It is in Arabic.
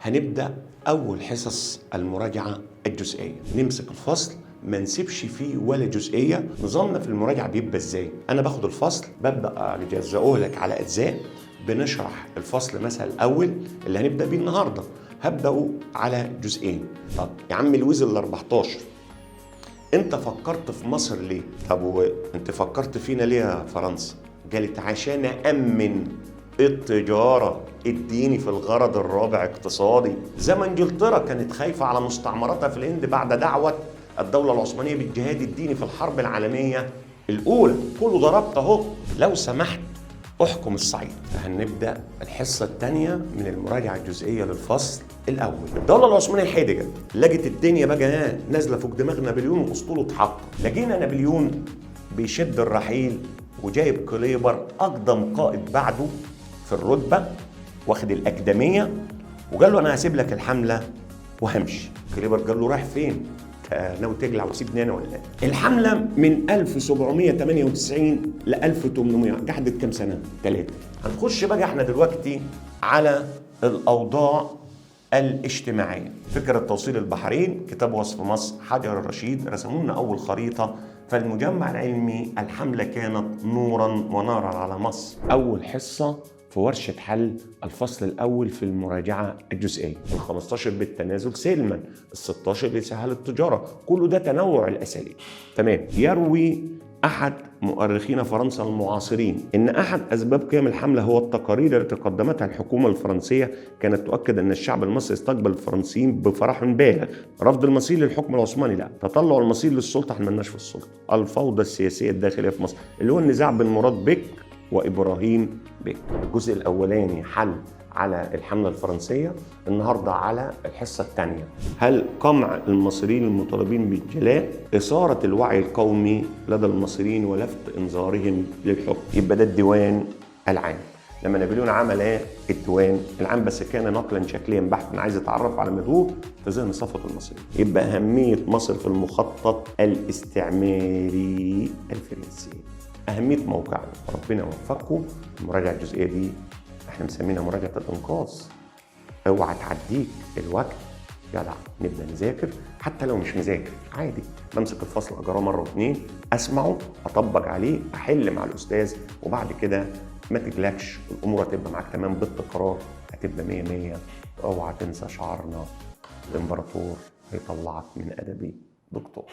هنبدأ أول حصص المراجعة الجزئية. نمسك الفصل ما نسيبش فيه ولا جزئية. نظامنا في المراجعة بيبقى ازاي؟ أنا باخد الفصل ببدأ أجزأه لك على أجزاء. بنشرح الفصل مثلا الأول اللي هنبدأ بيه النهاردة، هبدأه على جزئين. طب يا عم لويز ال 14 أنت فكرت في مصر ليه؟ طب وأنت فكرت فينا ليه يا فرنسا؟ قالت عشان أأمن التجارة، اديني في الغرض الرابع اقتصادي. زي ما انجلترا كانت خايفة على مستعمراتها في الهند بعد دعوة الدولة العثمانية بالجهاد الديني في الحرب العالمية الأولى. كله ضربت اهو. لو سمحت احكم الصعيد. فهنبدأ الحصة الثانية من المراجعة الجزئية للفصل الأول. الدولة العثمانية الحيدجة لقت الدنيا بقى نازلة فوق دماغ نابليون وأسطوله اتحقق. لقينا نابليون بيشد الرحيل وجايب كليبر أقدم قائد بعده في الرتبة، واخد الأكاديمية، وقال له أنا هسيب لك الحملة وهمشي. كليبر قال له رايح فين؟ ناوي تجلع وتسيبني أنا ولا إيه؟ الحملة من 1798 ل 1800 قعدت كام سنة؟ 3. هنخش بقى احنا دلوقتي على الأوضاع الاجتماعية. فكرة توصيل البحرين، كتاب وصف مصر، حجر الرشيد رسموا لنا أول خريطة. فالمجمع العلمي الحملة كانت نورا ونارا على مصر. أول حصة في ورشة حل الفصل الأول في المراجعة الجزئية. ال15 بالتنازل سلما، ال16 لسهل التجارة. كله ده تنوع الأساليب. تمام. يروي أحد مؤرخين فرنسا المعاصرين إن أحد أسباب قيام الحملة هو التقارير التي قدمتها الحكومة الفرنسية كانت تؤكد أن الشعب المصري استقبل الفرنسيين بفرح بالغ. رفض المصير للحكم العثماني لا، تطلع المصير للسلطة احنا مالناش في السلطة. الفوضى السياسية الداخلية في مصر اللي هو النزاع بين مراد بك وإبراهيم بك. الجزء الأولاني حل على الحملة الفرنسية. النهاردة على الحصة الثانية. هل قمع المصريين المطالبين بالجلاء إثارة الوعي القومي لدى المصريين ولفت إنظارهم للحكم؟ يبقى ده الديوان العام. لما نابليون عمل ايه؟ الديوان العام، بس كان نقلا شكليا بحتا، عايز يتعرف على مدهور في ذهن صفوة المصريين. يبقى أهمية مصر في المخطط الاستعماري الفرنسي. أهمية موقعنا. ربنا يوفقكم. المراجعة الجزئية دي احنا مسمينها مراجعة الإنقاذ. اوعى تعديك الوقت. يلا نبدأ نذاكر. حتى لو مش مذاكر عادي، بمسك الفصل أجراه مرة واتنين، أسمعه، أطبق عليه، أحل مع الأستاذ، وبعد كده ما تجلكش، الأمور هتبقى معاك تمام بالتكرار، هتبقى 100 100. اوعى تنسى شعارنا: الإمبراطور هيطلعك من أدبي دكتور.